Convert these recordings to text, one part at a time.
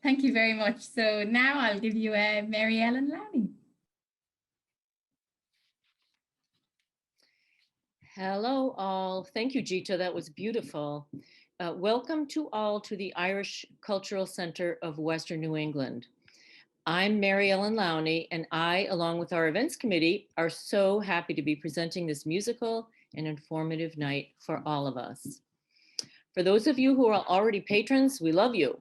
Thank you very much. So now I'll give you Mary Ellen Lowney. Hello all. Thank you, Gita. That was beautiful. Welcome to all to the Irish Cultural Center of Western New England. I'm Mary Ellen Lowney, and I, along with our events committee, are so happy to be presenting this musical and informative night for all of us. For those of you who are already patrons, we love you.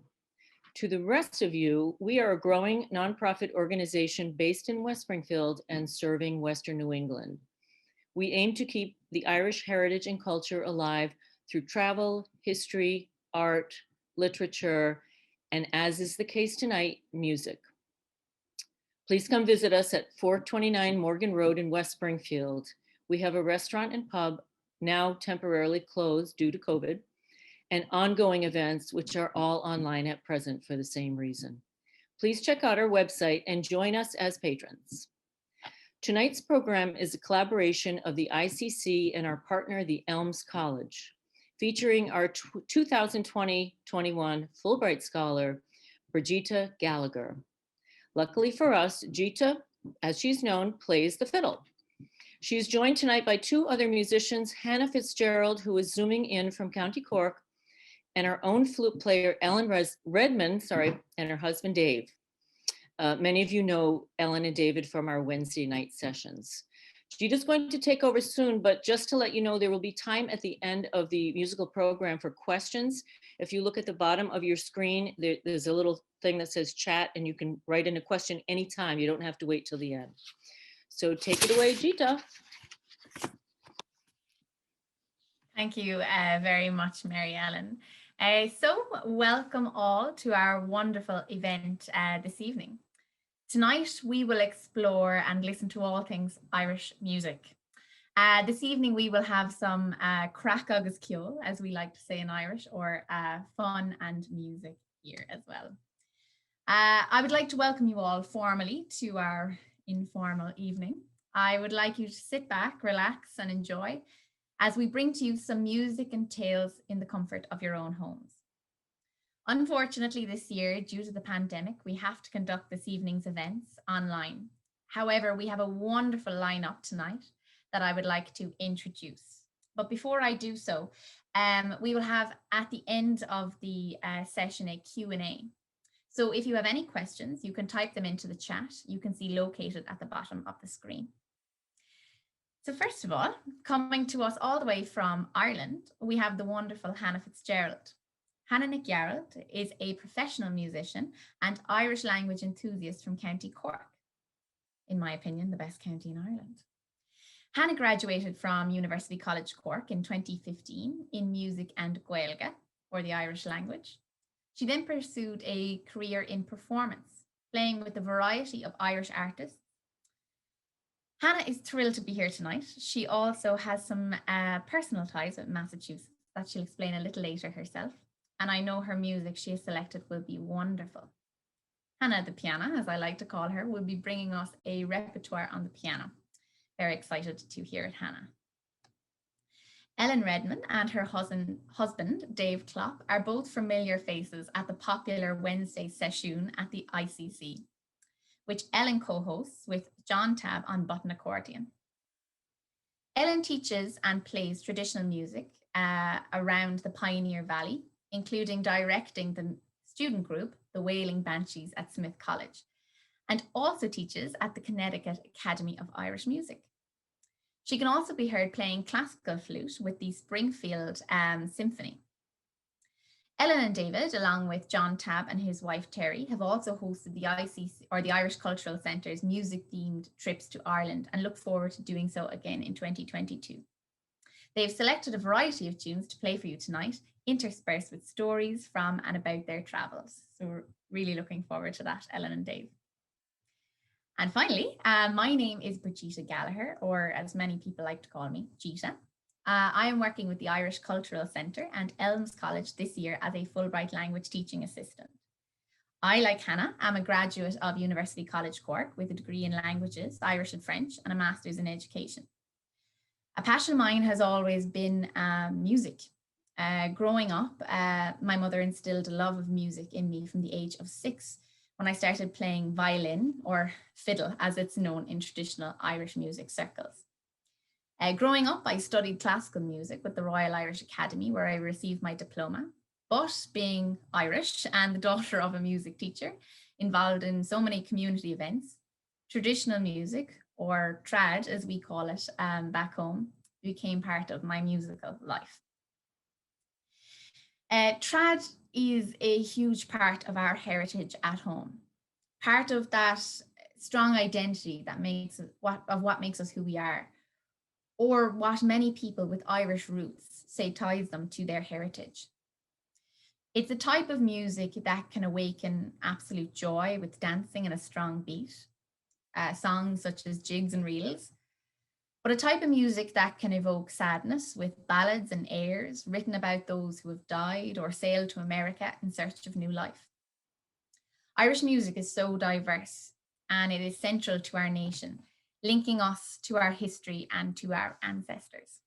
To the rest of you, we are a growing nonprofit organization based in West Springfield and serving Western New England. We aim to keep the Irish heritage and culture alive through travel, history, art, literature, and as is the case tonight, music. Please come visit us at 429 Morgan Road in West Springfield. We have a restaurant and pub now temporarily closed due to COVID, and ongoing events which are all online at present for the same reason. Please check out our website and join us as patrons. Tonight's program is a collaboration of the ICC and our partner, the Elms College, featuring our 2020-21 Fulbright Scholar, Brigitte Gallagher. Luckily for us, Gita, as she's known, plays the fiddle. She's joined tonight by two other musicians, Hannah Fitzgerald, who is zooming in from County Cork, and our own flute player, Ellen Redmond, and her husband, Dave. Many of you know Ellen and David from our Wednesday night sessions. Gita's going to take over soon, but just to let you know, there will be time at the end of the musical program for questions. If you look at the bottom of your screen, there's a little thing that says chat, and you can write in a question anytime. You don't have to wait till the end. So take it away, Gita. Thank you very much, Mary Ellen. So welcome all to our wonderful event this evening. Tonight, we will explore and listen to all things Irish music. This evening, we will have some crack agus ceol, as we like to say in Irish, or fun and music here as well. I would like to welcome you all formally to our informal evening. I would like you to sit back, relax, and enjoy as we bring to you some music and tales in the comfort of your own homes. Unfortunately, this year, due to the pandemic, we have to conduct this evening's events online. However, we have a wonderful lineup tonight that I would like to introduce. But before I do so, we will have at the end of the session a Q&A. So if you have any questions, you can type them into the chat. You can see located at the bottom of the screen. So first of all, coming to us all the way from Ireland, we have the wonderful Hannah Fitzgerald. Hannah Nic Yarald is a professional musician and Irish language enthusiast from County Cork. In my opinion, the best county in Ireland. Hannah graduated from University College Cork in 2015 in music and Gaeilge, or the Irish language. She then pursued a career in performance, playing with a variety of Irish artists. Hannah is thrilled to be here tonight. She also has some personal ties with Massachusetts that she'll explain a little later herself. And I know her music she has selected will be wonderful. Hannah the piano, as I like to call her, will be bringing us a repertoire on the piano. Very excited to hear it, Hannah. Ellen Redmond and her husband, Dave Klopp, are both familiar faces at the popular Wednesday session at the ICC, which Ellen co-hosts with John Tabb on button accordion. Ellen teaches and plays traditional music around the Pioneer Valley, including directing the student group, the Wailing Banshees at Smith College, and also teaches at the Connecticut Academy of Irish Music. She can also be heard playing classical flute with the Springfield Symphony. Ellen and David, along with John Tabb and his wife Terry, have also hosted the ICC, or the Irish Cultural Centre's music-themed trips to Ireland, and look forward to doing so again in 2022. They've selected a variety of tunes to play for you tonight, interspersed with stories from and about their travels. So we're really looking forward to that, Ellen and Dave. And finally, my name is Brigitte Gallagher, or as many people like to call me, Gita. I am working with the Irish Cultural Centre and Elms College this year as a Fulbright language teaching assistant. I, like Hannah, am a graduate of University College Cork with a degree in languages, Irish and French, and a master's in education. A passion of mine has always been music. Growing up, my mother instilled a love of music in me from the age of 6 when I started playing violin, or fiddle as it's known in traditional Irish music circles. Growing up, I studied classical music with the Royal Irish Academy, where I received my diploma. But being Irish and the daughter of a music teacher involved in so many community events, traditional music, or trad as we call it back home, became part of my musical life. Trad is a huge part of our heritage at home, part of that strong identity that makes what makes us who we are, or what many people with Irish roots say ties them to their heritage. It's a type of music that can awaken absolute joy with dancing and a strong beat, songs such as jigs and reels, but a type of music that can evoke sadness with ballads and airs written about those who have died or sailed to America in search of new life. Irish music is so diverse, and it is central to our nation, linking us to our history and to our ancestors.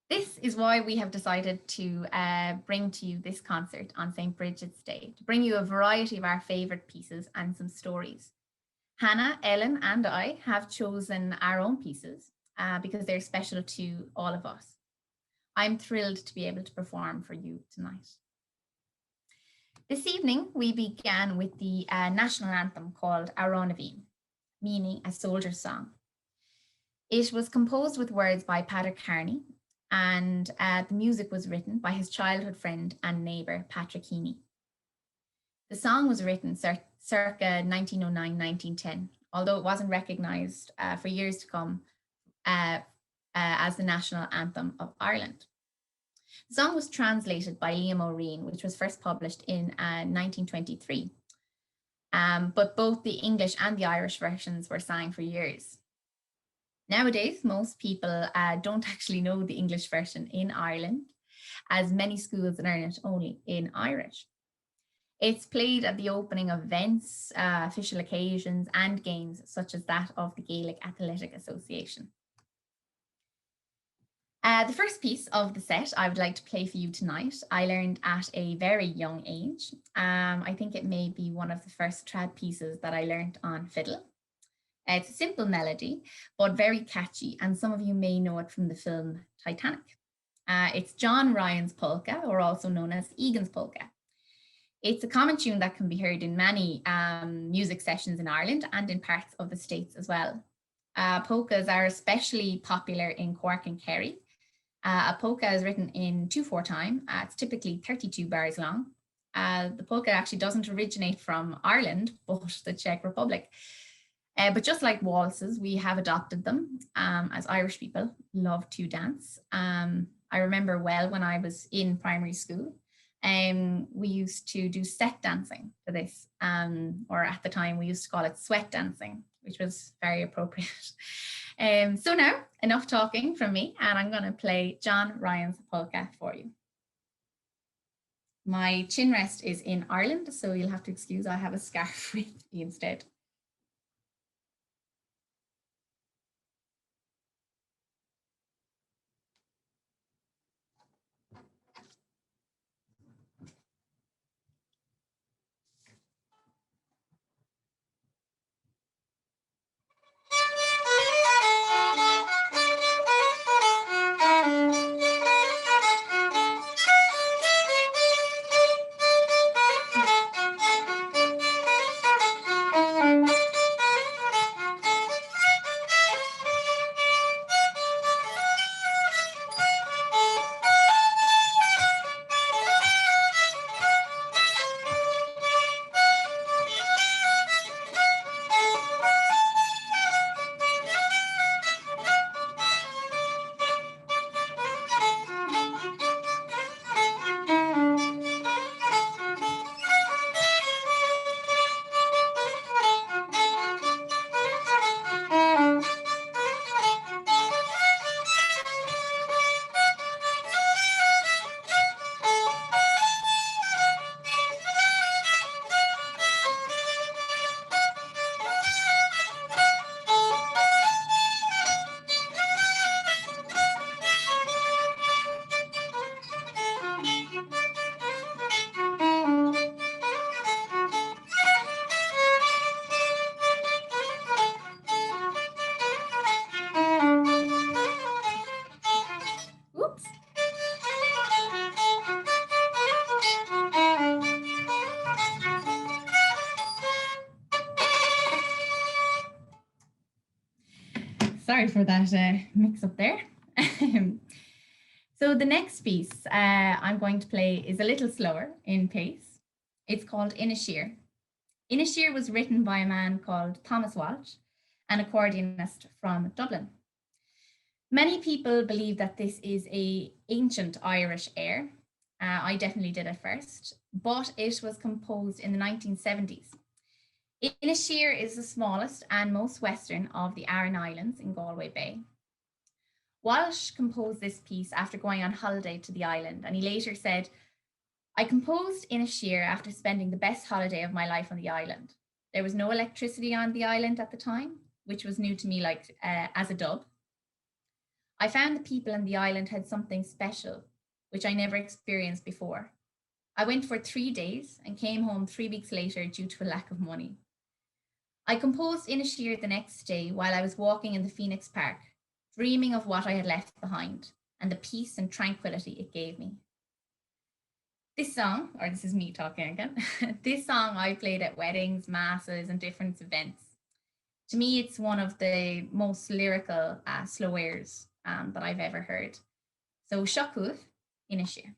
This is why we have decided to bring to you this concert on St. Bridget's Day, to bring you a variety of our favourite pieces and some stories. Hannah, Ellen, and I have chosen our own pieces because they're special to all of us. I'm thrilled to be able to perform for you tonight. This evening, we began with the national anthem called Aron Avin, meaning a soldier's song. It was composed with words by Patrick Carney, and the music was written by his childhood friend and neighbour, Patrick Heaney. The song was written circa 1909-1910, although it wasn't recognised for years to come as the national anthem of Ireland. The song was translated by Liam O'Reen, which was first published in 1923. But both the English and the Irish versions were sang for years. Nowadays, most people don't actually know the English version in Ireland, as many schools learn it only in Irish. It's played at the opening of events, official occasions, and games such as that of the Gaelic Athletic Association. The first piece of the set I would like to play for you tonight, I learned at a very young age. I think it may be one of the first trad pieces that I learned on fiddle. It's a simple melody, but very catchy, and some of you may know it from the film Titanic. It's John Ryan's polka, or also known as Egan's polka. It's a common tune that can be heard in many music sessions in Ireland and in parts of the States as well. Polkas are especially popular in Cork and Kerry. A polka is written in 2/4 time. It's typically 32 bars long. The polka actually doesn't originate from Ireland, but the Czech Republic. But just like waltzes, we have adopted them as Irish people love to dance. I remember well when I was in primary school, we used to do set dancing for this, or at the time we used to call it sweat dancing, which was very appropriate. So now, enough talking from me, and I'm going to play John Ryan's polka for you. My chin rest is in Ireland, so you'll have to excuse I have a scarf with me instead. sorry for that mix up there. So the next piece I'm going to play is a little slower in pace. It's called Inisheer. Inisheer was written by a man called Thomas Walsh, an accordionist from Dublin. Many people believe that this is an ancient Irish air. I definitely did at first, but it was composed in the 1970s. Inisheer is the smallest and most western of the Aran Islands in Galway Bay. Walsh composed this piece after going on holiday to the island, and he later said, I composed Inisheer after spending the best holiday of my life on the island. There was no electricity on the island at the time, which was new to me as a dub. I found the people on the island had something special, which I never experienced before. I went for 3 days and came home 3 weeks later due to a lack of money. I composed Inisheer the next day while I was walking in the Phoenix Park, dreaming of what I had left behind and the peace and tranquility it gave me. This song, or this is me talking again, this song I played at weddings, masses, and different events. To me, it's one of the most lyrical slow airs that I've ever heard. So, Shakuth, Inisheer.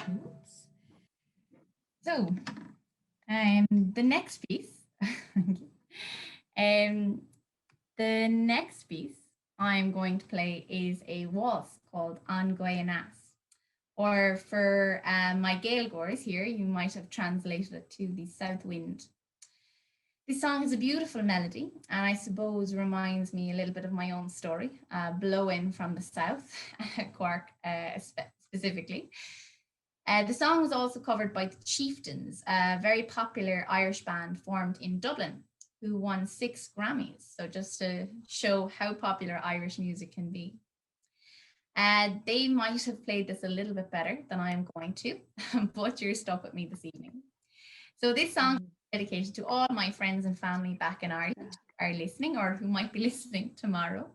Oops. So, the next piece, um, the next piece I'm going to play is a waltz called An Guyanas. Or for my Gaelgors here, you might have translated it to the South Wind. This song is a beautiful melody, and I suppose reminds me a little bit of my own story, blowing from the south, Cork specifically. The song was also covered by the Chieftains, a very popular Irish band formed in Dublin, who won 6 Grammys. So just to show how popular Irish music can be. They might have played this a little bit better than I am going to, but you're stuck with me this evening. So this song is dedicated to all my friends and family back in Ireland who are listening or who might be listening tomorrow.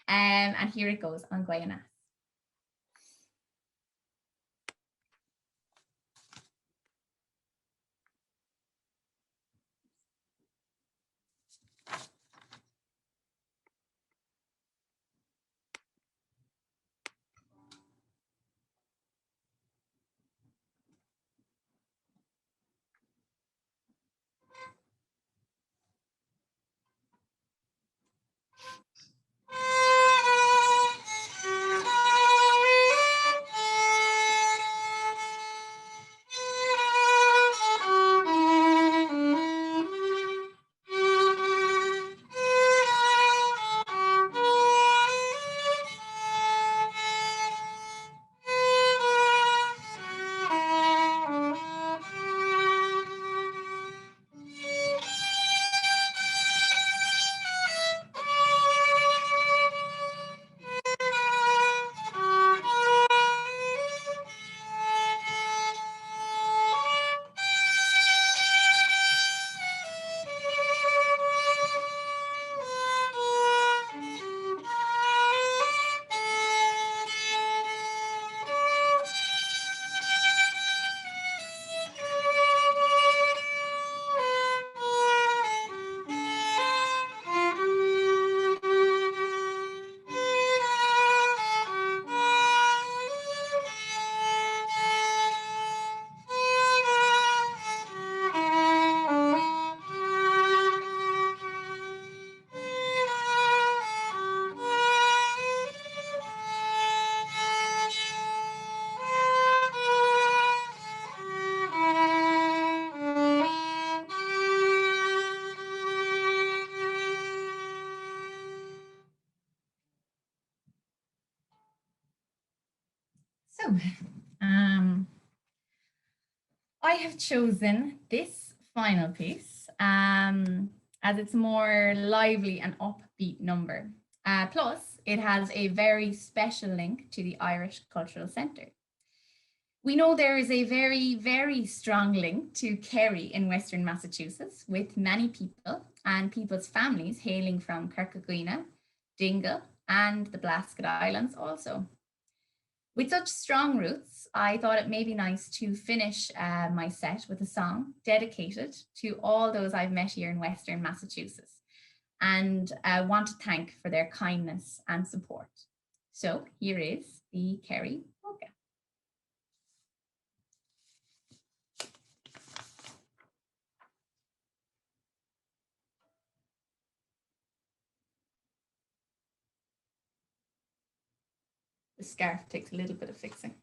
And here it goes, An Guyanas. um, I have chosen this final piece as it's more lively and upbeat number. Plus, it has a very special link to the Irish Cultural Centre. We know there is a very, very strong link to Kerry in Western Massachusetts, with many people and people's families hailing from Kirkaguina, Dingle, and the Blasket Islands also. With such strong roots, I thought it may be nice to finish my set with a song dedicated to all those I've met here in Western Massachusetts and want to thank for their kindness and support. So here is the Kerry polka. The scarf takes a little bit of fixing.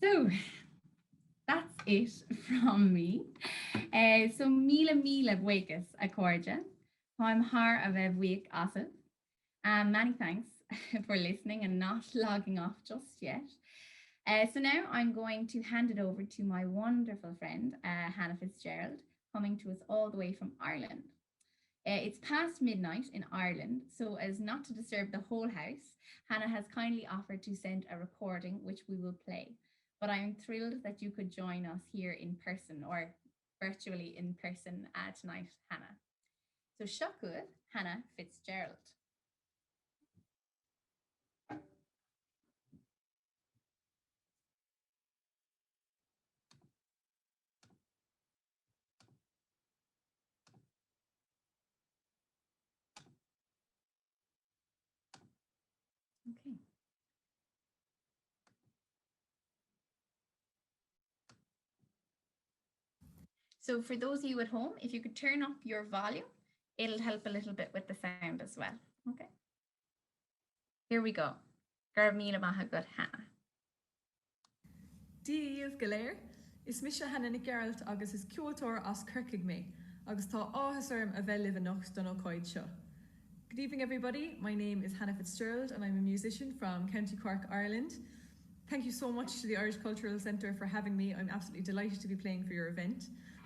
So that's it from me. So Mila Buekas Accordia. I'm Har of a week Asif. Many thanks for listening and not logging off just yet. So now I'm going to hand it over to my wonderful friend, Hannah Fitzgerald, coming to us all the way from Ireland. It's past midnight in Ireland, so as not to disturb the whole house, Hannah has kindly offered to send a recording, which we will play. But I am thrilled that you could join us here in person or virtually in person tonight, Hannah. So Shakur, Hannah Fitzgerald. Okay. So for those of you at home, if you could turn up your volume, it'll help a little bit with the sound as well. Okay. Here we go. Garmina Mahagut Hannah. Díomh go léir, is mis se Hannah Geralt agus is ceoltóir as Kirkig mé, agus tá áthasarm a bheith libh anocht don ócáid seo. Good evening everybody, my name is Hannah Fitzgerald and I'm a musician from County Cork, Ireland. Thank you so much to the Irish Cultural Centre for having me. I'm absolutely delighted to be playing for your event.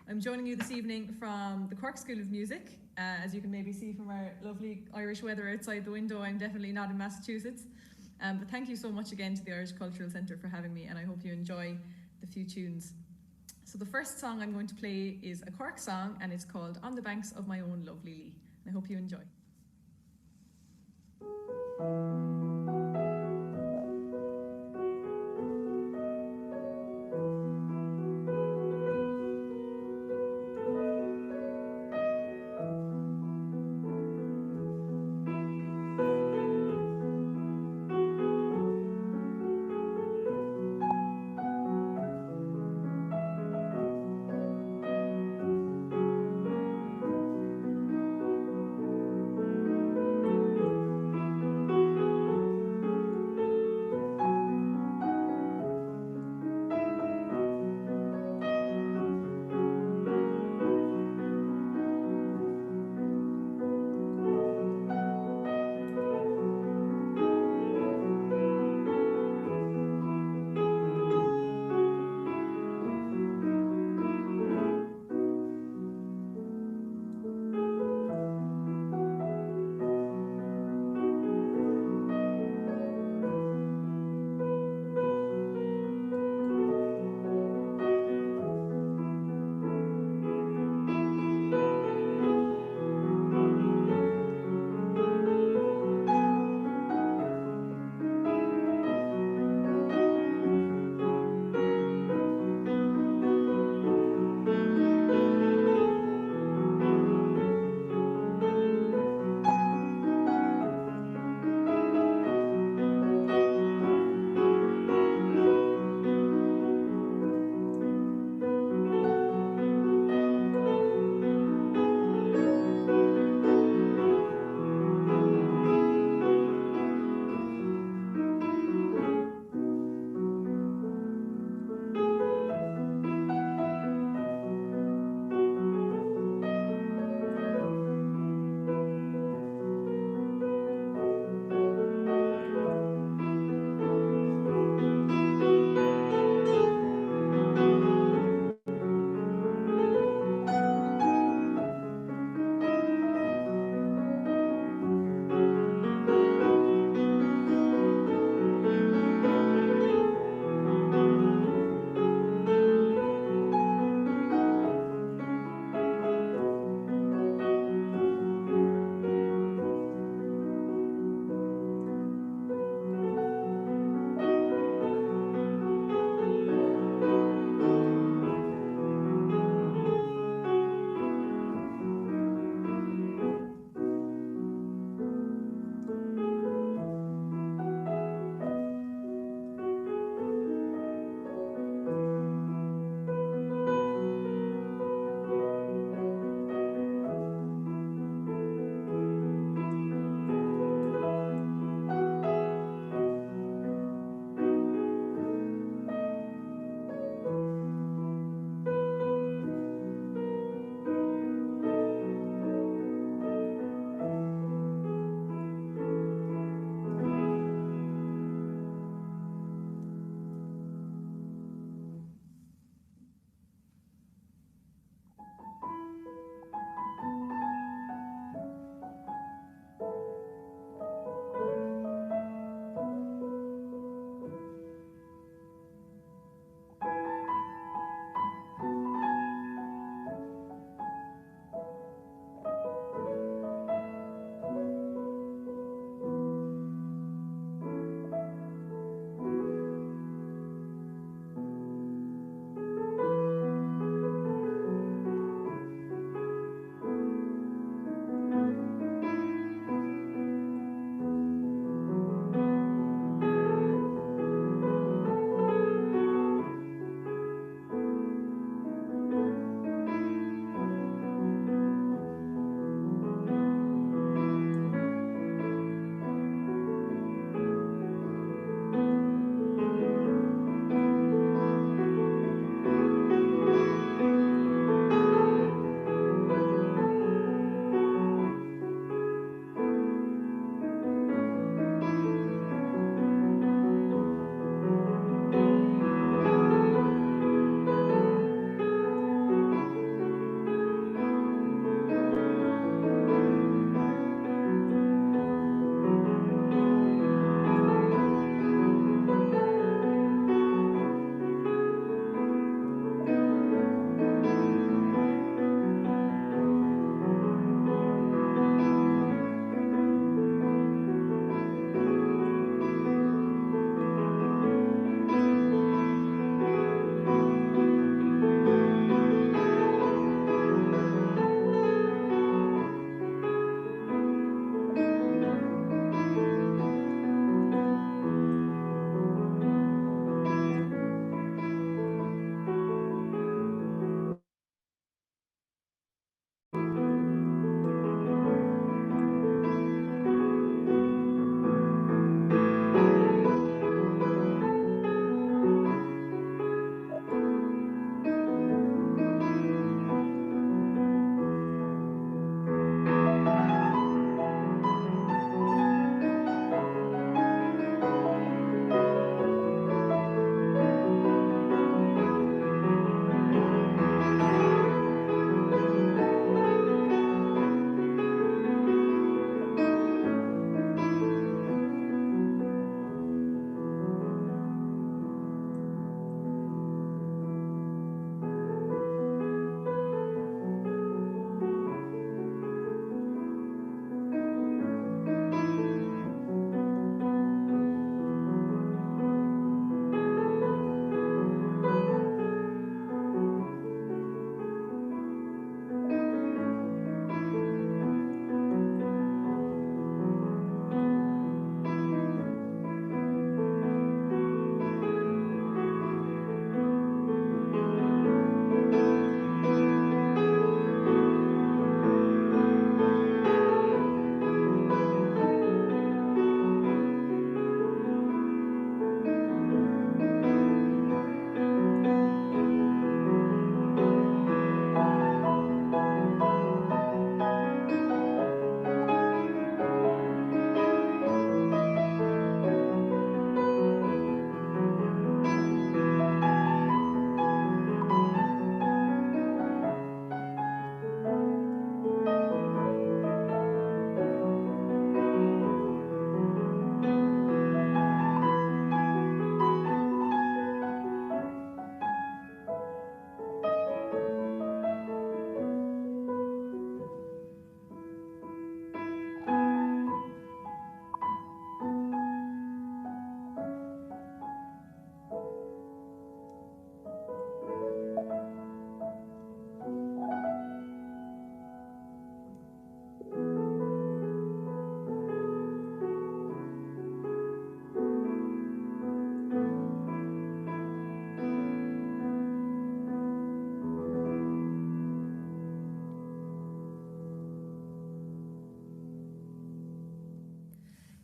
I'm joining you this evening from the Cork School of Music. As you can maybe see from our lovely Irish weather outside the window, I'm definitely not in Massachusetts. But thank you so much again to the Irish Cultural Centre for having me, and I hope you enjoy the few tunes. So the first song I'm going to play is a Cork song, and it's called On the Banks of My Own Lovely Lee. I hope you enjoy.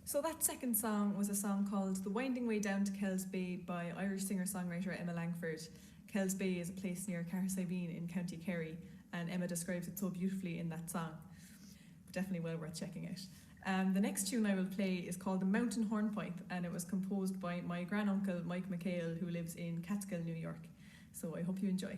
So that second song was a song called The Winding Way Down to Kells Bay by Irish singer-songwriter Emma Langford. Kells Bay is a place near Cahersiveen in County Kerry, and Emma describes it so beautifully in that song. Definitely well worth checking out. The next tune I will play is called The Mountain Hornpipe, and it was composed by my granduncle Mike McHale, who lives in Catskill, New York. So I hope you enjoy.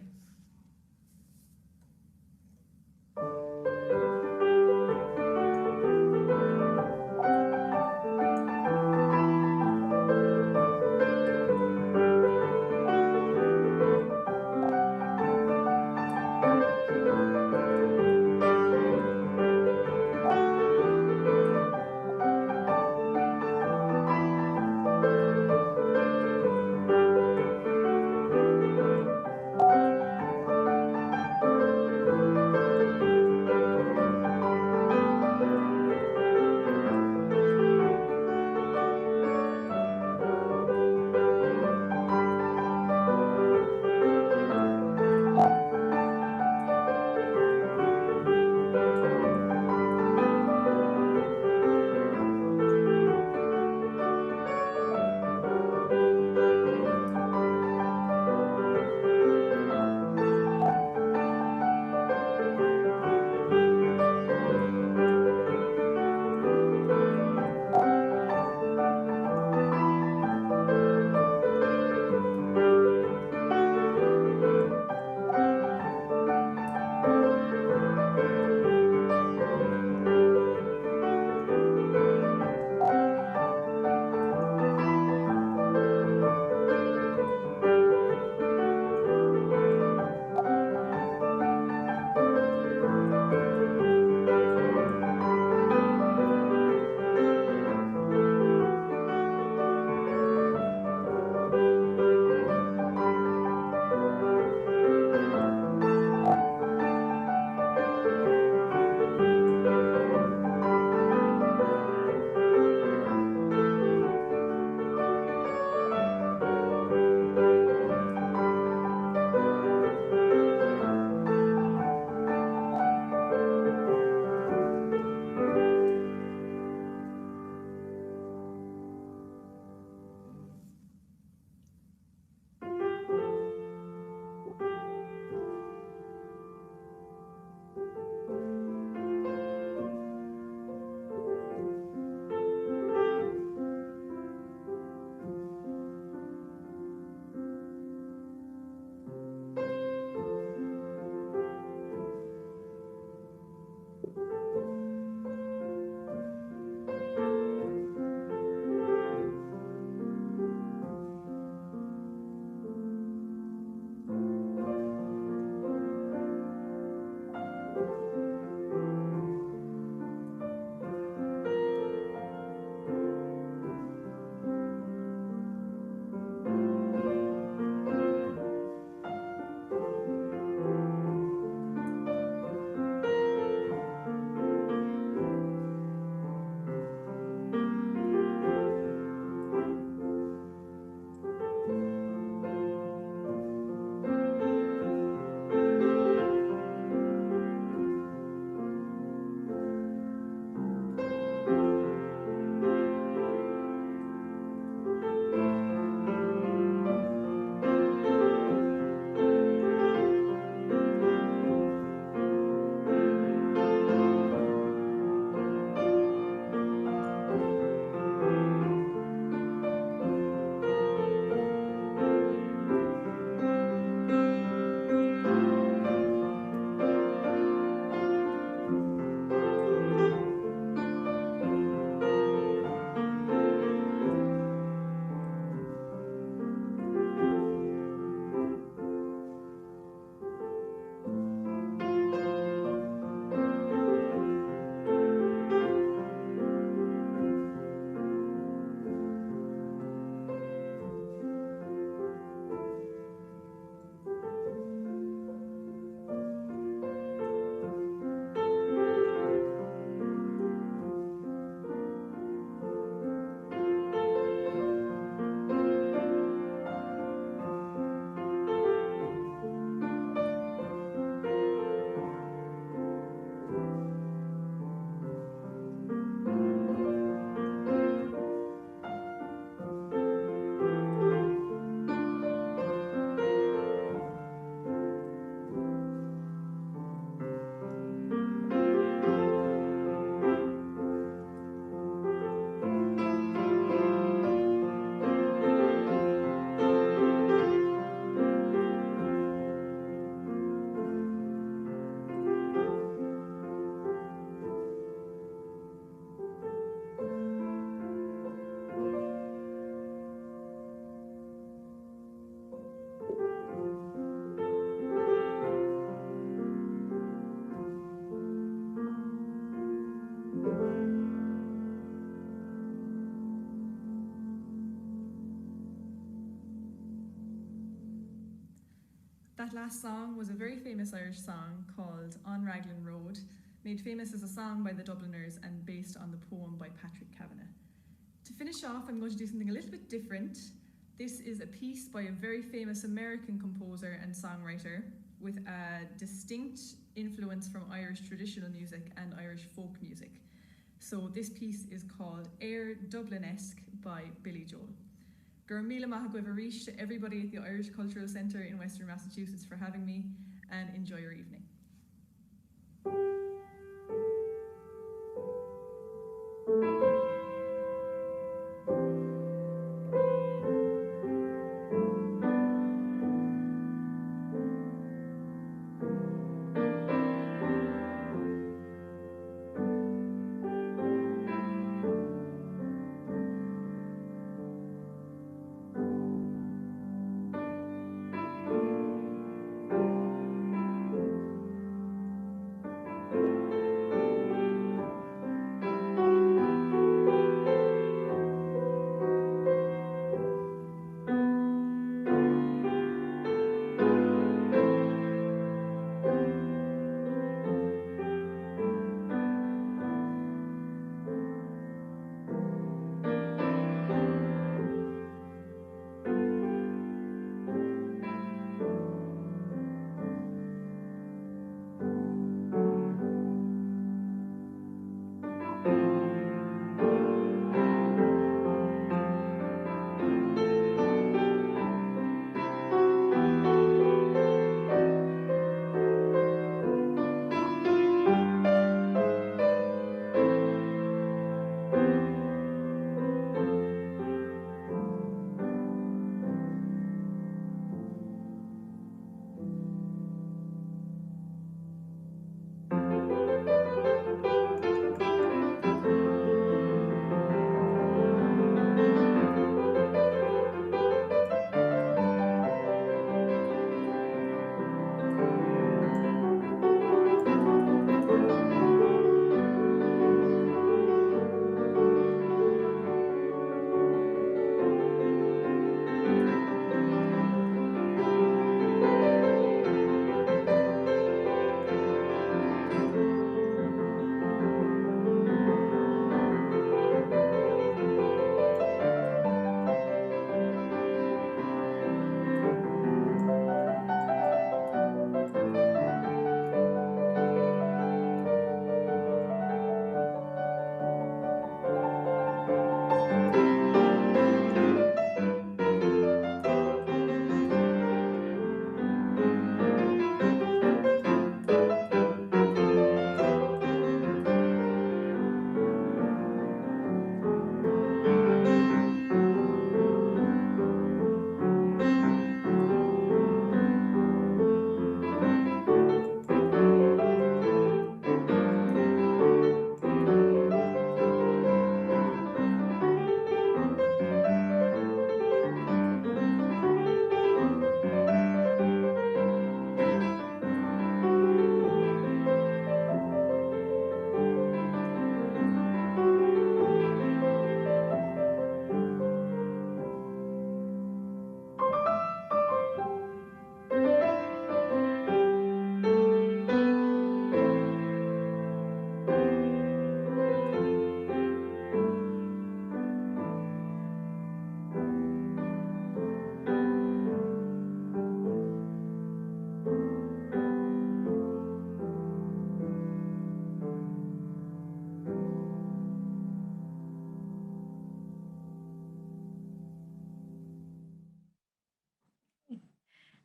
that last song was a very famous Irish song called On Raglan Road, made famous as a song by the Dubliners and based on the poem by Patrick Kavanagh. To finish off, I'm going to do something a little bit different. This is a piece by a very famous American composer and songwriter with a distinct influence from Irish traditional music and Irish folk music. So this piece is called Air Dublinesque by Billy Joel. Gur míle maith go bhfuil to everybody at the Irish Cultural Centre in Western Massachusetts for having me, and enjoy your evening.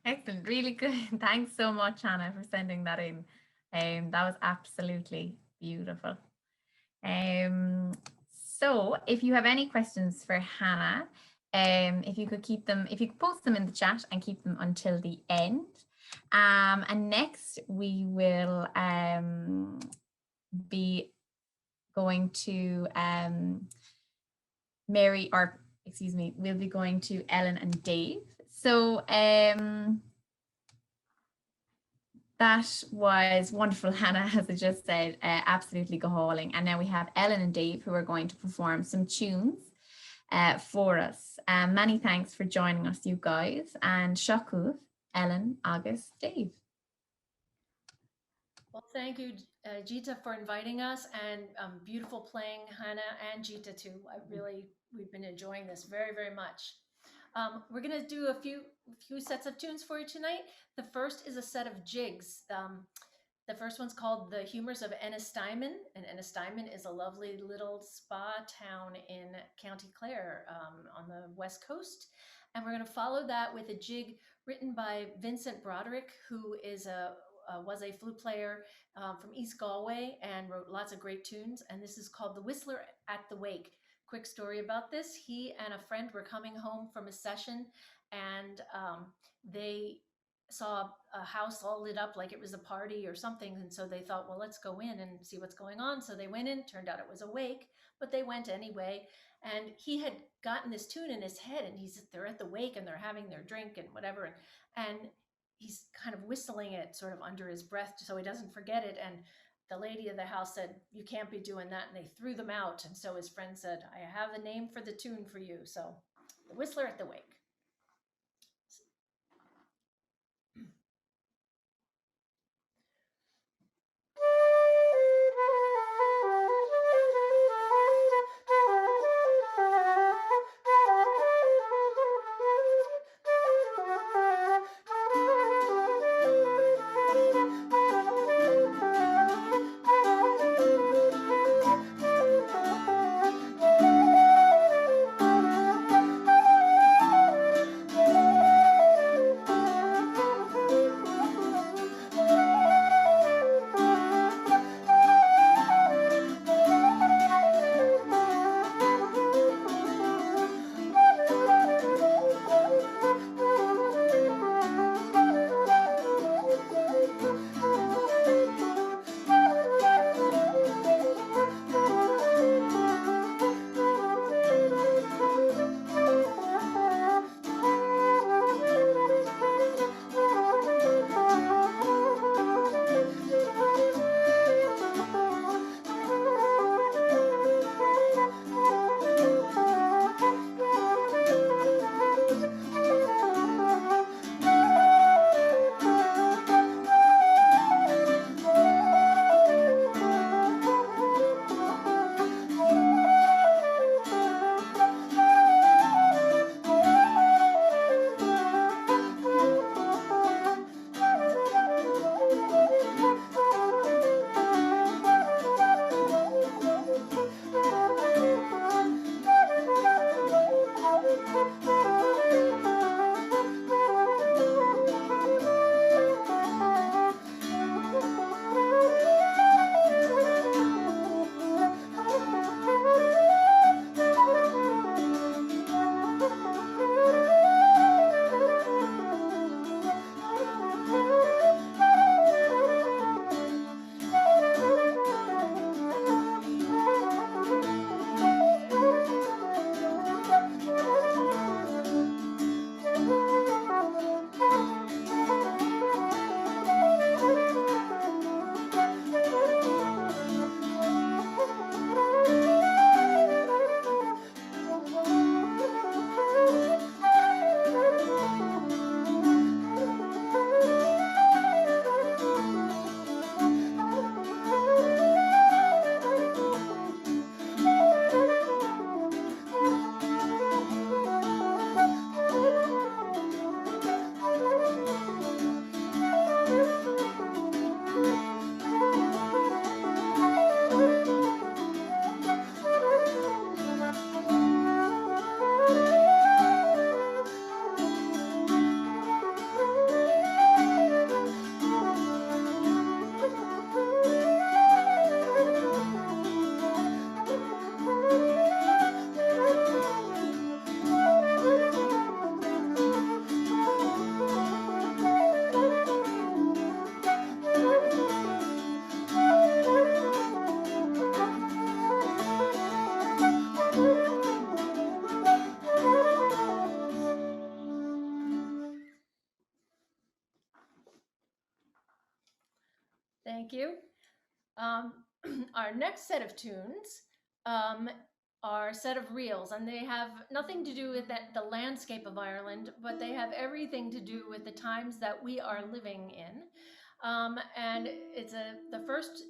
Excellent, really good. Thanks so much, Hannah, for sending that in. That was absolutely beautiful. So if you have any questions for Hannah, if you could keep them, if you could post them in the chat and keep them until the end. And next we will be going to Mary, or excuse me, we'll be going to Ellen and Dave. So that was wonderful, Hannah, as I just said, absolutely go-hauling. And now we have Ellen and Dave who are going to perform some tunes for us. Many thanks for joining us, you guys, and Shakuv. Ellen, August, Dave. Well, thank you, Gita, for inviting us, and beautiful playing, Hannah and Gita too. We've been enjoying this very, very much. We're going to do a few sets of tunes for you tonight. The first is a set of jigs. The first one's called The Humors of Ennistimon, and Ennistimon is a lovely little spa town in County Clare on the west coast. And we're going to follow that with a jig written by Vincent Broderick, who was a flute player from East Galway and wrote lots of great tunes. And this is called The Whistler at the Wake. Quick story about this. He and a friend were coming home from a session, and they saw a house all lit up like it was a party or something. And so they thought, well, let's go in and see what's going on. So they went in, turned out it was a wake, but they went anyway. And he had gotten this tune in his head, and they're at the wake and they're having their drink and whatever. And he's kind of whistling it sort of under his breath so he doesn't forget it. And the lady of the house said, you can't be doing that. And they threw them out. And so his friend said, I have the name for the tune for you. So The Whistler at the Wake. Thank you. Our next set of tunes are a set of reels, and they have nothing to do with the landscape of Ireland, but they have everything to do with the times that we are living in. And the first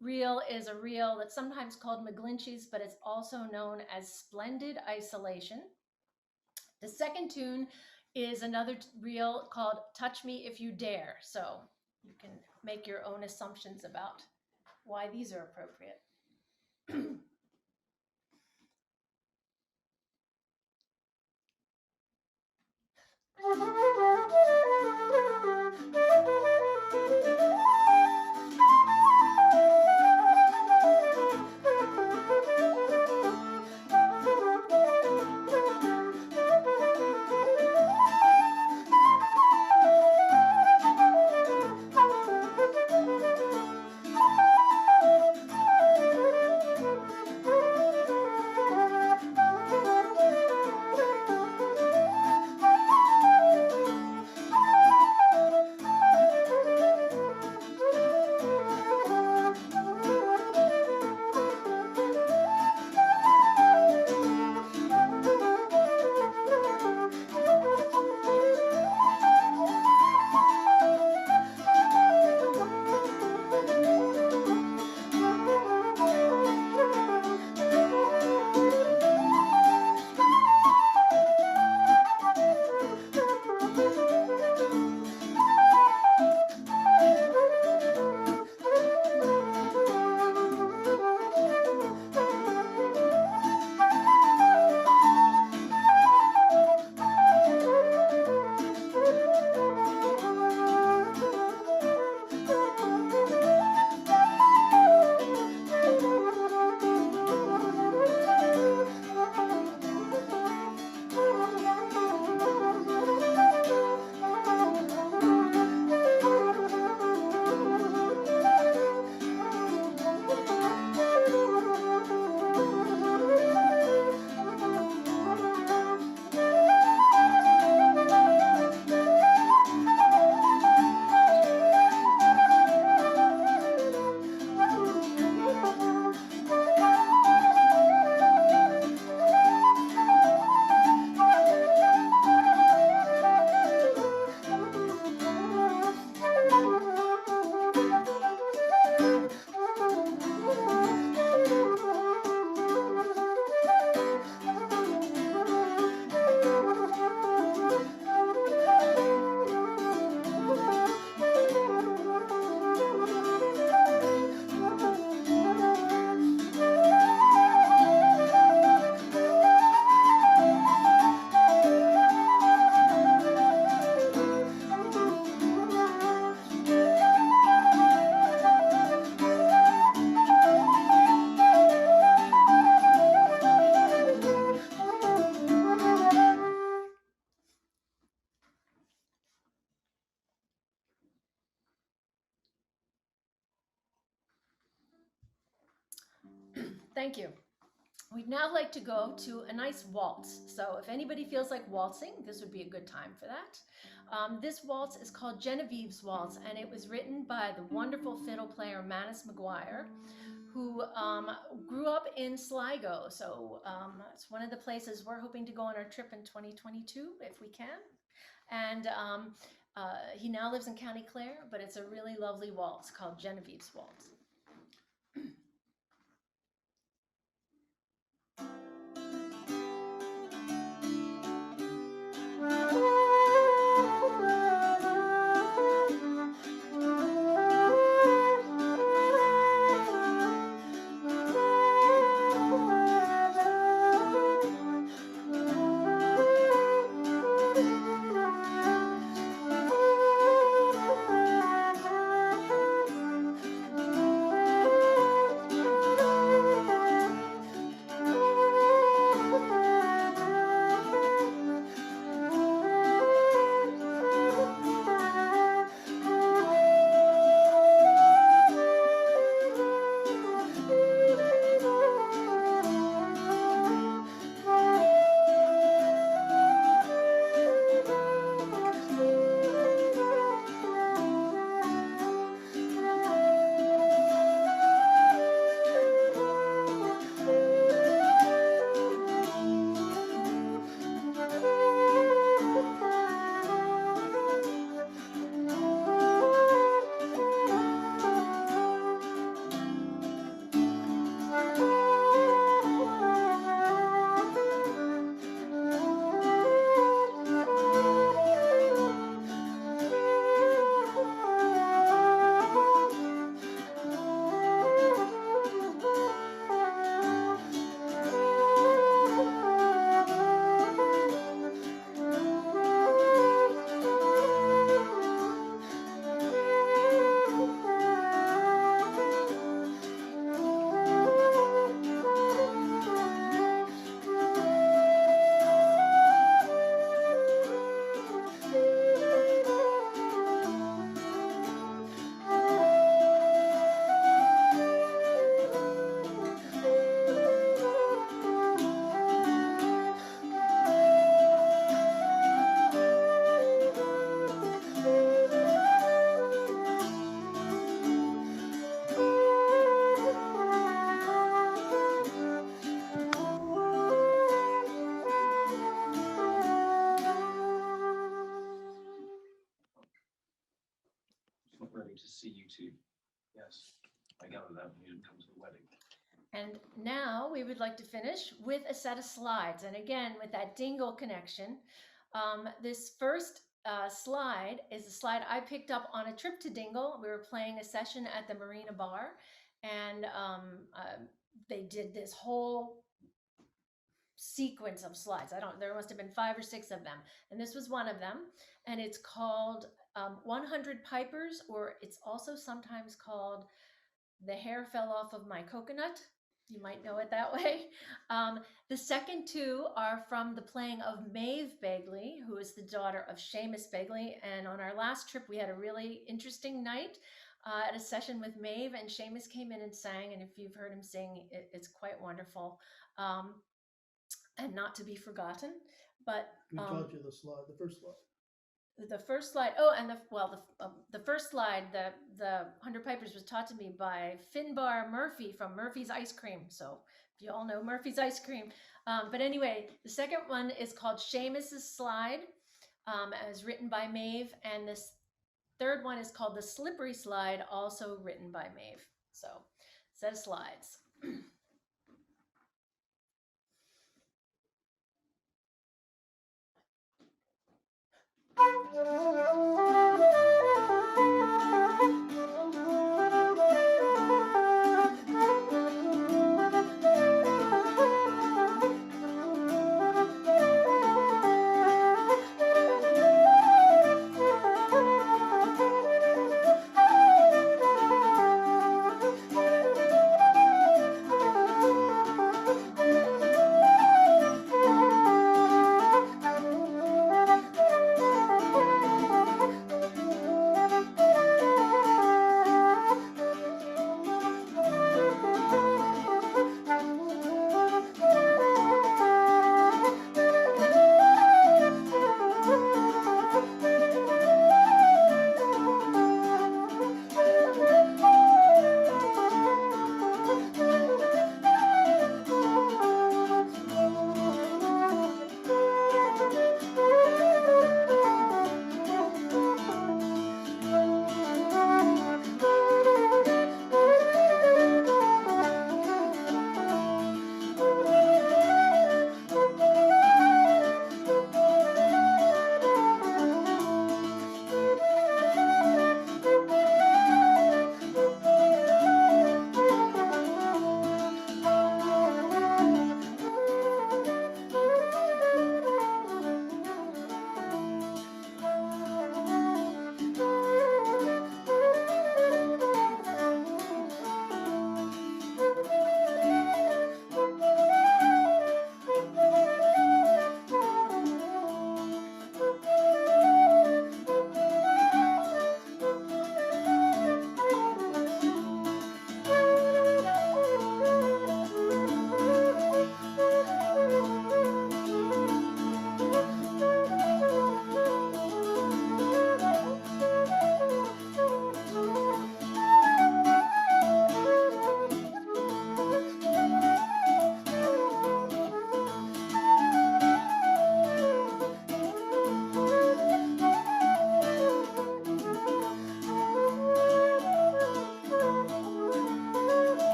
reel is a reel that's sometimes called McGlinchey's, but it's also known as Splendid Isolation. The second tune is another reel called Touch Me If You Dare. So you can make your own assumptions about why these are appropriate. Thank you. We'd now like to go to a nice waltz. So if anybody feels like waltzing, this would be a good time for that. This waltz is called Genevieve's Waltz, and it was written by the wonderful fiddle player Manus McGuire, who grew up in Sligo. So it's one of the places we're hoping to go on our trip in 2022, if we can. And he now lives in County Clare, but it's a really lovely waltz called Genevieve's Waltz. of that when you come to the wedding. And now we would like to finish with a set of slides. And again, with that Dingle connection, this first slide is a slide I picked up on a trip to Dingle. We were playing a session at the Marina Bar, and they did this whole sequence of slides. There must have been 5 or 6 of them. And this was one of them. And it's called 100 Pipers, or it's also sometimes called The Hair Fell Off of My Coconut. You might know it that way. The second 2 are from the playing of Maeve Begley, who is the daughter of Seamus Begley. And on our last trip, we had a really interesting night at a session with Maeve, and Seamus came in and sang. And if you've heard him sing, it's quite wonderful. And not to be forgotten. But We taught you the slide, the first slide. the first slide, oh, and the first slide, the 100 Pipers was taught to me by Finbar Murphy from Murphy's Ice Cream. So if you all know Murphy's Ice Cream. But anyway, the second one is called Seamus's Slide, as written by Maeve. And this third one is called The Slippery Slide, also written by Maeve. So set of slides.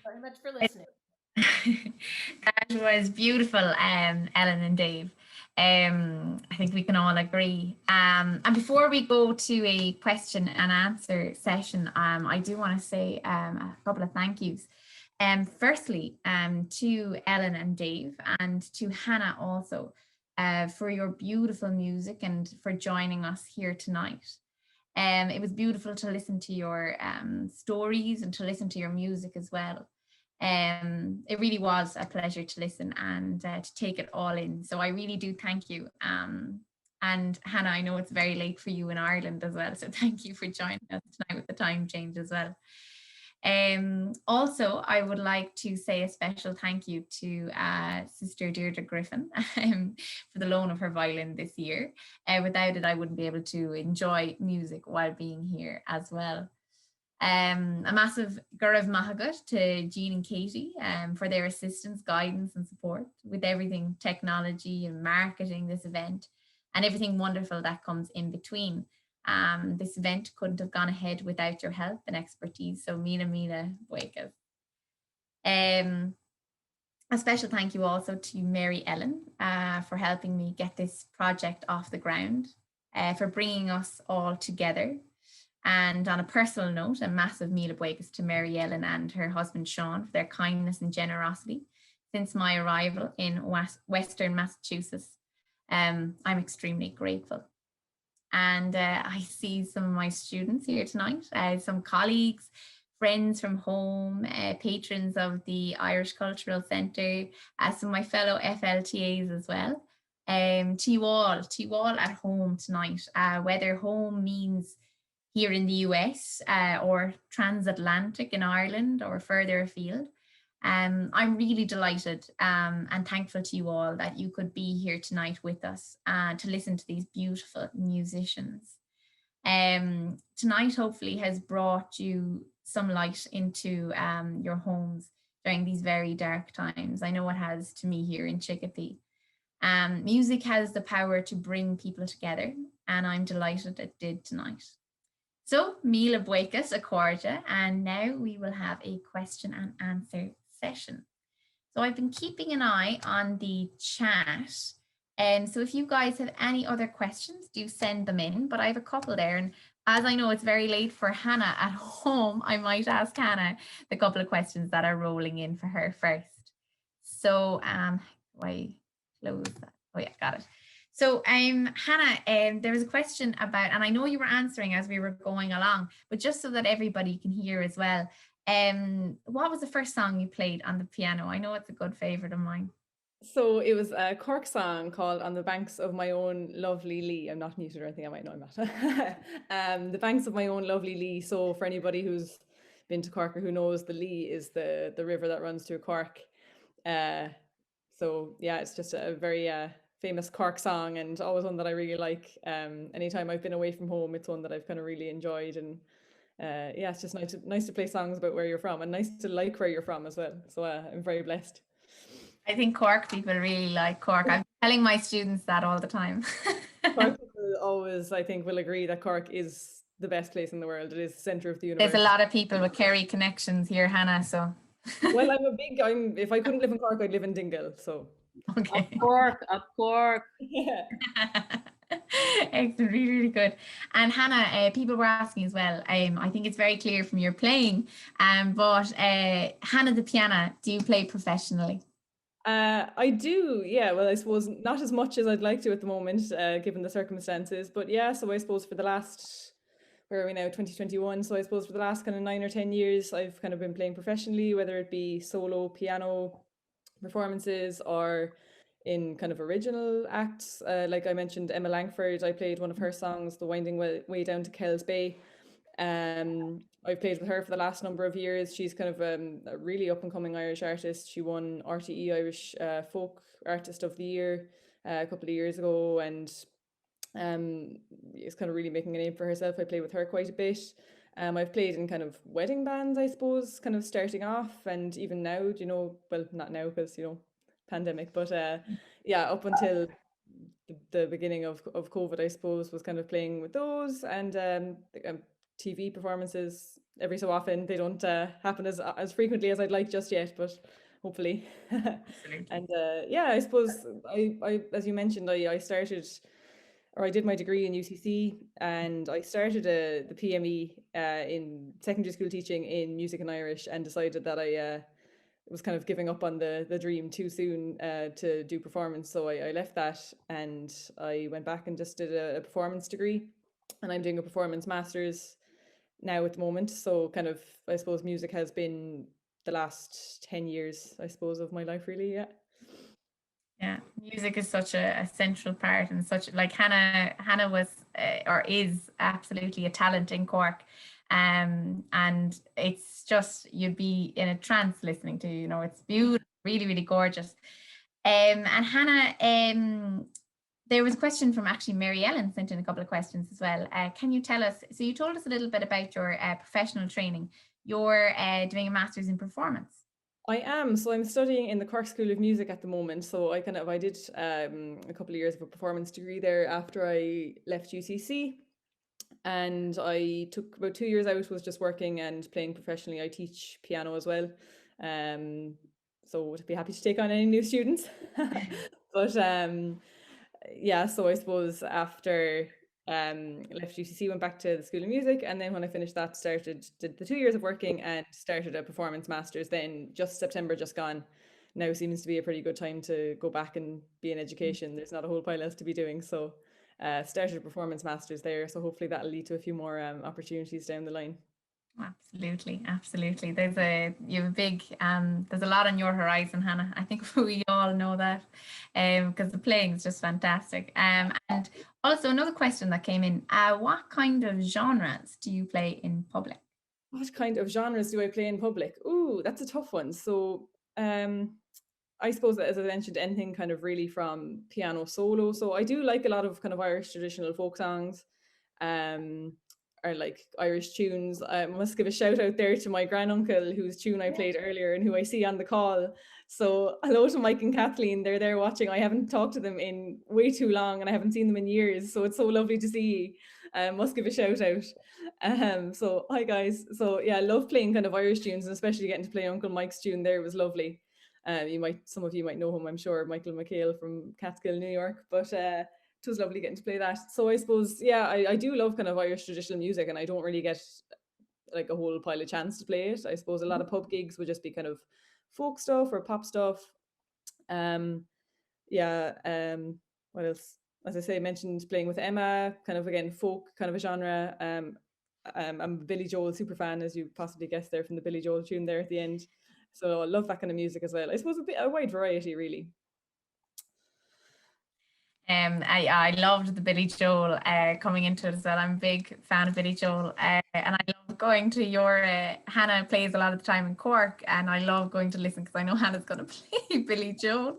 Very much for listening. That was beautiful, Ellen and Dave. I think we can all agree. And before we go to a question and answer session, I do want to say a couple of thank yous. Firstly, to Ellen and Dave, and to Hannah also, for your beautiful music and for joining us here tonight. It was beautiful to listen to your stories and to listen to your music as well. It really was a pleasure to listen and to take it all in. So I really do thank you. And Hannah, I know it's very late for you in Ireland as well. So thank you for joining us tonight with the time change as well. Also, I would like to say a special thank you to Sister Deirdre Griffin for the loan of her violin this year. Without it, I wouldn't be able to enjoy music while being here as well. A massive Gurav Mahagut to Jean and Katie for their assistance, guidance and support with everything technology and marketing this event and everything wonderful that comes in between. This event couldn't have gone ahead without your help and expertise. So Mila Buegas. A special thank you also to Mary Ellen for helping me get this project off the ground, for bringing us all together. And on a personal note, a massive Mila Buegas to Mary Ellen and her husband Sean for their kindness and generosity since my arrival in Western Massachusetts. I'm extremely grateful. And I see some of my students here tonight, some colleagues, friends from home, patrons of the Irish Cultural Centre, some of my fellow FLTAs as well. To you all at home tonight, whether home means here in the US or transatlantic in Ireland or further afield. I'm really delighted and thankful to you all that you could be here tonight with us to listen to these beautiful musicians. Tonight hopefully has brought you some light into your homes during these very dark times. I know it has to me here in Chicopee. Music has the power to bring people together, and I'm delighted it did tonight. So, Mila Buegas Accordia, and now we will have a question and answer session. So I've been keeping an eye on the chat. And so if you guys have any other questions, do send them in, but I have a couple there. And as I know it's very late for Hannah at home, I might ask Hannah the couple of questions that are rolling in for her first. So I close that. Oh yeah, got it. So Hannah, there was a question about, and I know you were answering as we were going along, but just so that everybody can hear as well, what was the first song you played on the piano? I know it's a good favorite of mine. So it was a Cork song called On the Banks of My Own Lovely Lee. I'm not muted or anything, I might know I'm not. The Banks of My Own Lovely Lee. So for anybody who's been to Cork or who knows, the Lee is the river that runs through Cork. So yeah, it's just a very famous Cork song and always one that I really like. Anytime I've been away from home, it's one that I've kind of really enjoyed. And yeah, it's just nice to play songs about where you're from and nice to like where you're from as well. So I'm very blessed. I think Cork people really like Cork. I'm telling my students that all the time. Cork people always, I think, will agree that Cork is the best place in the world. It is the centre of the universe. There's a lot of people with Kerry connections here, Hannah, so. Well, if I couldn't live in Cork, I'd live in Dingle, so. Okay. Up Cork. Yeah. Excellent, really, really good. And Hannah, people were asking as well, I think it's very clear from your playing, but Hannah the piano, do you play professionally? I do, yeah. Well, I suppose not as much as I'd like to at the moment, given the circumstances. But yeah, so I suppose for the last, where are we now, 2021? So I suppose for the last kind of 9 or 10 years, I've kind of been playing professionally, whether it be solo piano performances or in kind of original acts. Like I mentioned, Emma Langford, I played one of her songs, The Winding Way Down to Kells Bay. I've played with her for the last number of years. She's kind of a really up and coming Irish artist. She won RTE Irish Folk Artist of the Year a couple of years ago, and is kind of really making a name for herself. I play with her quite a bit. I've played in kind of wedding bands, I suppose, kind of starting off, and even now, well, not now because, pandemic, but yeah, up until the beginning of COVID, I suppose, was kind of playing with those, and TV performances every so often. They don't happen as frequently as I'd like just yet, but hopefully. Absolutely. And yeah, I suppose I as you mentioned, I started, or I did my degree in UCC, and I started the PME in secondary school teaching in music and Irish, and decided that I was kind of giving up on the dream too soon to do performance. So I left that and I went back and just did a performance degree, and I'm doing a performance master's now at the moment. So kind of, I suppose music has been the last 10 years, I suppose, of my life, really. Yeah. Yeah, music is such a central part, and such like Hannah was or is absolutely a talent in Cork. And it's just, you'd be in a trance listening to, it's beautiful, really, really gorgeous. And Hannah, there was a question from actually Mary Ellen sent in a couple of questions as well. Can you tell us, so you told us a little bit about your professional training. You're doing a master's in performance. I am. So I'm studying in the Cork School of Music at the moment. So I did a couple of years of a performance degree there after I left UCC. And I took about 2 years out, was just working and playing professionally. I teach piano as well. So would be happy to take on any new students. But yeah, so I suppose after left UCC, went back to the School of Music, and then when I finished that, did the 2 years of working and started a performance master's. Then just September just gone. Now seems to be a pretty good time to go back and be in education. There's not a whole pile else to be doing, so started a performance master's there. So hopefully that'll lead to a few more opportunities down the line. Absolutely, absolutely. There's a lot on your horizon, Hannah. I think we all know that, because the playing is just fantastic. And also another question that came in: what kind of genres do you play in public? What kind of genres do I play in public? Ooh, that's a tough one. So I suppose that, as I mentioned, anything kind of really from piano solo. So I do like a lot of kind of Irish traditional folk songs. Or like Irish tunes. I must give a shout out there to my granduncle, whose tune I played earlier and who I see on the call. So hello to Mike and Kathleen. They're there watching. I haven't talked to them in way too long, and I haven't seen them in years. So it's so lovely to see. Must give a shout out. So hi guys. So yeah, I love playing kind of Irish tunes, and especially getting to play Uncle Mike's tune there was lovely. Some of you might know him, I'm sure, Michael McHale from Catskill, New York. But it was lovely getting to play that. So I suppose, yeah, I do love kind of Irish traditional music, and I don't really get like a whole pile of chance to play it. I suppose a lot of pub gigs would just be kind of folk stuff or pop stuff. Yeah. What else? As I say, I mentioned playing with Emma, kind of again folk kind of a genre. I'm a Billy Joel super fan, as you possibly guessed there from the Billy Joel tune there at the end. So I love that kind of music as well. I suppose a wide variety, really. I loved the Billy Joel coming into it as well. I'm a big fan of Billy Joel, and I love going to your Hannah plays a lot of the time in Cork, and I love going to listen because I know Hannah's going to play Billy Joel.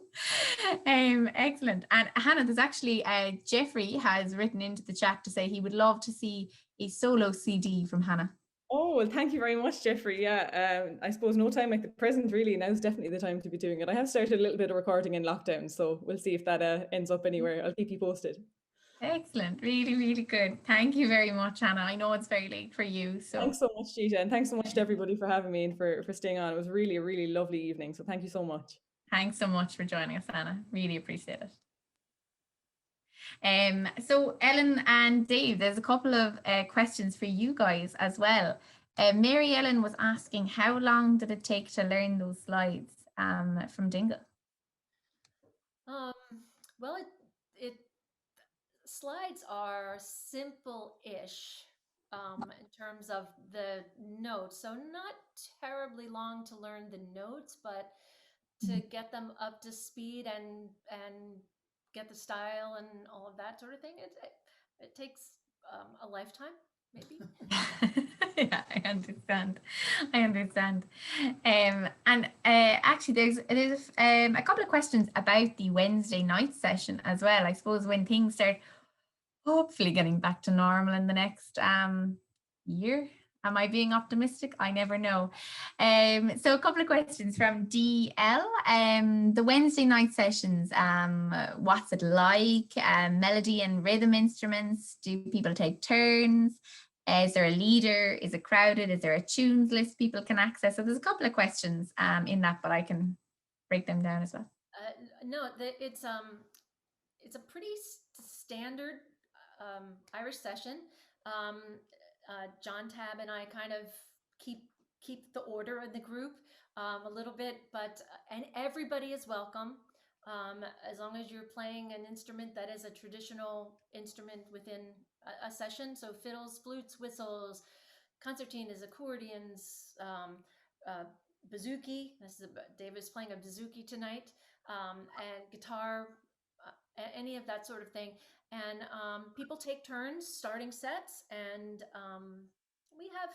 Excellent. And Hannah, there's actually Jeffrey has written into the chat to say he would love to see a solo CD from Hannah. Oh, well, thank you very much, Jeffrey. Yeah, I suppose no time like the present, really. Now's definitely the time to be doing it. I have started a little bit of recording in lockdown, so we'll see if that ends up anywhere. I'll keep you posted. Excellent. Really, really good. Thank you very much, Hannah. I know it's very late for you. So thanks so much, Gita, and thanks so much to everybody for having me and for staying on. It was really a really lovely evening, so thank you so much. Thanks so much for joining us, Hannah. Really appreciate it. So Ellen and Dave, there's a couple of questions for you guys as well. Mary Ellen was asking, how long did it take to learn those slides from Dingle? Well, slides are simple-ish in terms of the notes, so not terribly long to learn the notes, but to get them up to speed and get the style and all of that sort of thing, it takes a lifetime, maybe. Yeah, I understand. And actually, there's a couple of questions about the Wednesday night session as well. I suppose when things start hopefully getting back to normal in the next year. Am I being optimistic? I never know. So a couple of questions from DL. The Wednesday night sessions, what's it like? Melody and rhythm instruments? Do people take turns? Is there a leader? Is it crowded? Is there a tunes list people can access? So there's a couple of questions in that, but I can break them down as well? No, it's a pretty standard Irish session. Um, John Tab and I kind of keep the order in the group a little bit, but and everybody is welcome as long as you're playing an instrument that is a traditional instrument within a session. So fiddles, flutes, whistles, concertinas, accordions, uh, bouzouki. David's playing a bouzouki tonight, and guitar, any of that sort of thing. And people take turns starting sets, and we have.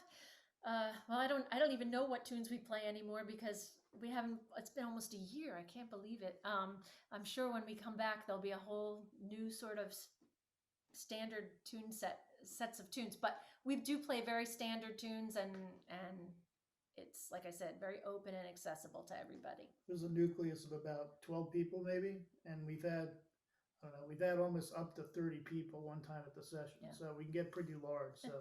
Well, I don't even know what tunes we play anymore because we haven't. It's been almost a year. I can't believe it. I'm sure when we come back, there'll be a whole new sort of standard sets of tunes. But we do play very standard tunes, and it's like I said, very open and accessible to everybody. There's a nucleus of about 12 people maybe, and we've had, I don't know, we've had almost up to 30 people one time at the session, Yeah. so we can get pretty large, so.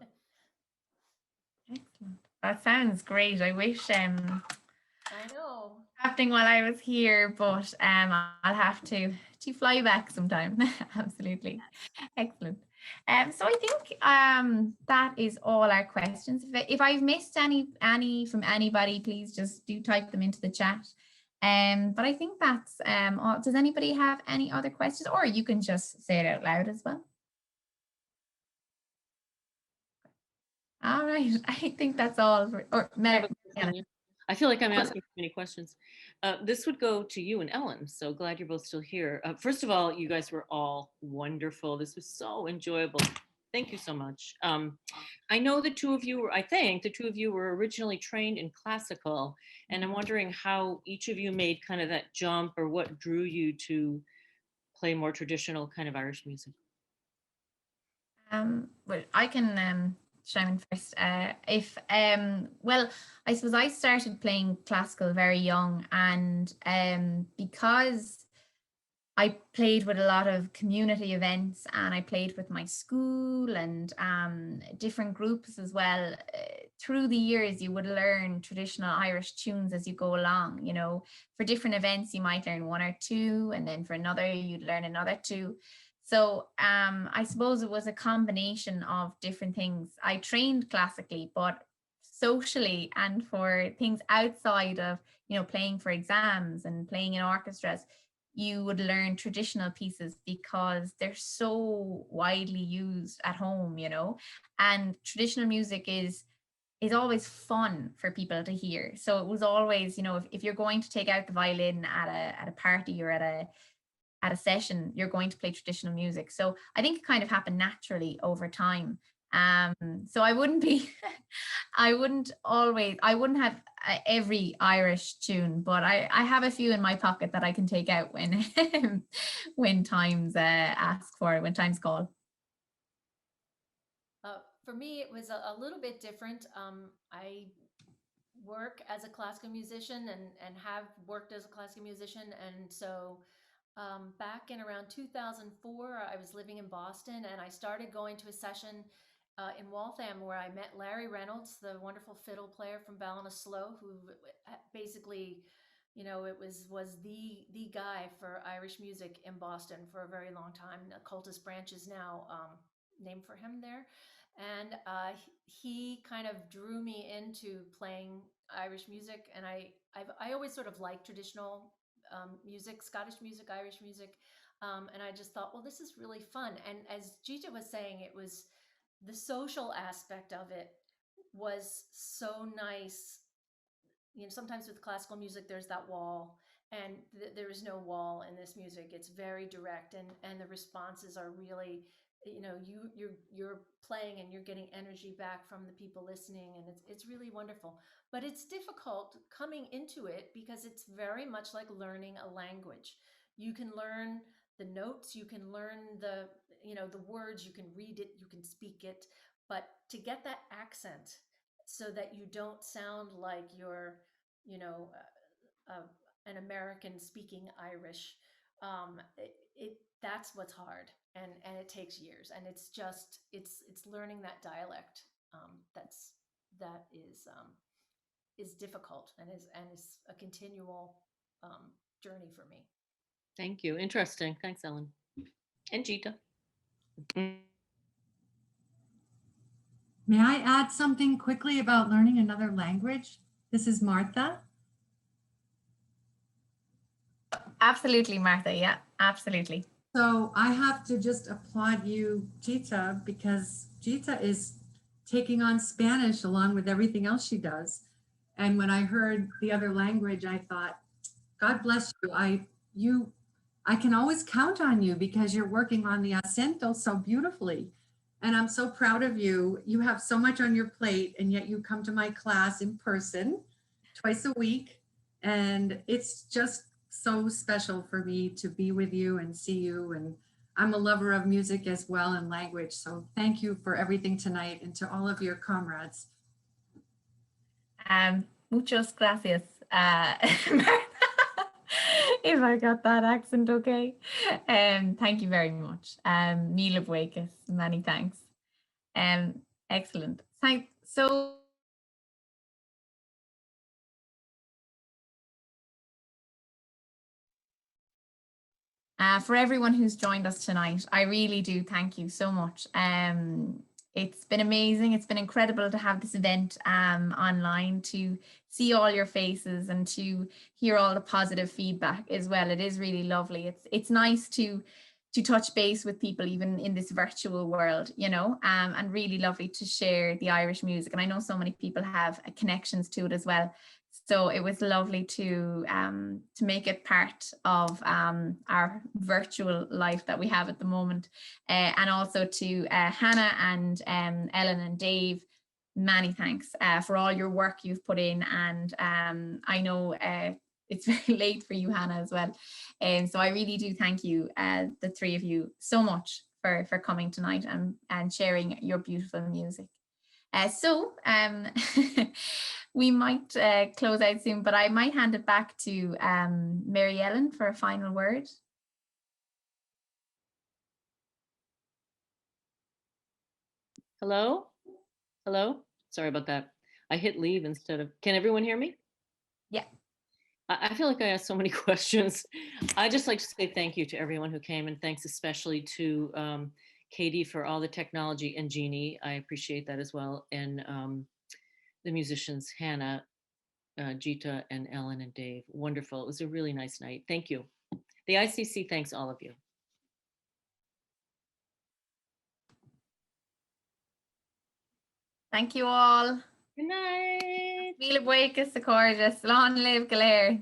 Excellent. That sounds great. I wish I know. happening while I was here, but I'll have to fly back sometime. Absolutely. Excellent. So I think that is all our questions. If I've missed any from anybody, please just do type them into the chat. But I think that's all. Does anybody have any other questions, or you can just say it out loud as well? All right. I think that's all. I feel like I'm asking too many questions. This would go to you and Ellen. So glad you're both still here. First of all, you guys were all wonderful. This was so enjoyable. Thank you so much. I know the two of you I think the two of you were originally trained in classical, and I'm wondering how each of you made kind of that jump, or what drew you to play more traditional kind of Irish music. Well, I can chime in first. Well, I suppose I started playing classical very young, and because I played with a lot of community events, and I played with my school and different groups as well. Through the years, you would learn traditional Irish tunes as you go along. You know, for different events, you might learn one or two, and then for another, you'd learn another two. So I suppose it was a combination of different things. I trained classically, but socially and for things outside of, playing for exams and playing in orchestras, you would learn traditional pieces because they're so widely used at home, and traditional music is always fun for people to hear. So it was always, if you're going to take out the violin at a party or at a session, you're going to play traditional music. So I think it kind of happened naturally over time. So I wouldn't have every Irish tune, but I have a few in my pocket that I can take out when when times ask for it, when times call. For me, it was a little bit different. I work as a classical musician and have worked as a classical musician, and so back in around 2004, I was living in Boston, and I started going to a session in Waltham where I met Larry Reynolds, the wonderful fiddle player from Ballinasloe, who basically, it was the guy for Irish music in Boston for a very long time. The Cultus Branch is now named for him there. And he kind of drew me into playing Irish music, and I always sort of liked traditional music, Scottish music, Irish music. And I just thought, well, this is really fun. And as Gita was saying, it was the social aspect of it was so nice. Sometimes with classical music, there's that wall, and there is no wall in this music. It's very direct, and the responses are really, you're playing and you're getting energy back from the people listening, and it's really wonderful. But it's difficult coming into it because it's very much like learning a language. You can learn the notes, you can learn the words, you can read it, you can speak it, but to get that accent so that you don't sound like you're an American speaking Irish, that's what's hard, and it takes years, and it's learning that dialect that is difficult, and is a continual journey for me. Thank you. Interesting. Thanks, Ellen. And Gita. May I add something quickly about learning another language? This is Martha. Absolutely, Martha. Yeah, absolutely. So I have to just applaud you, Gita, because Gita is taking on Spanish along with everything else she does. And when I heard the other language, I thought, God bless you. I can always count on you because you're working on the acento so beautifully. And I'm so proud of you. You have so much on your plate, and yet you come to my class in person twice a week. And it's just so special for me to be with you and see you. And I'm a lover of music as well and language. So thank you for everything tonight, and to all of your comrades. Muchas gracias, Martha. If I got that accent okay. Thank you very much. Mila Buekas, many thanks. Excellent. So for everyone who's joined us tonight, I really do thank you so much. It's been amazing. It's been incredible to have this event online, to see all your faces and to hear all the positive feedback as well. It is really lovely. It's nice to touch base with people even in this virtual world, you know, and really lovely to share the Irish music. And I know so many people have connections to it as well. So it was lovely to make it part of our virtual life that we have at the moment. And also to Hannah and Ellen and Dave, many thanks for all your work you've put in. And I know it's very late for you, Hannah, as well. So I really do thank you, the three of you, so much for coming tonight and sharing your beautiful music. So we might close out soon, but I might hand it back to Mary Ellen for a final word. Hello? Hello? Sorry about that. I hit leave instead of, can everyone hear me? Yeah. I feel like I asked so many questions. I just like to say thank you to everyone who came, and thanks especially to Katie for all the technology, and Jeannie. I appreciate that as well. And the musicians, Hannah, Gita, and Ellen and Dave. Wonderful. It was a really nice night. Thank you. The ICC thanks all of you. Thank you all. Good night. Mila Buekas, the gorgeous. Long live Galer.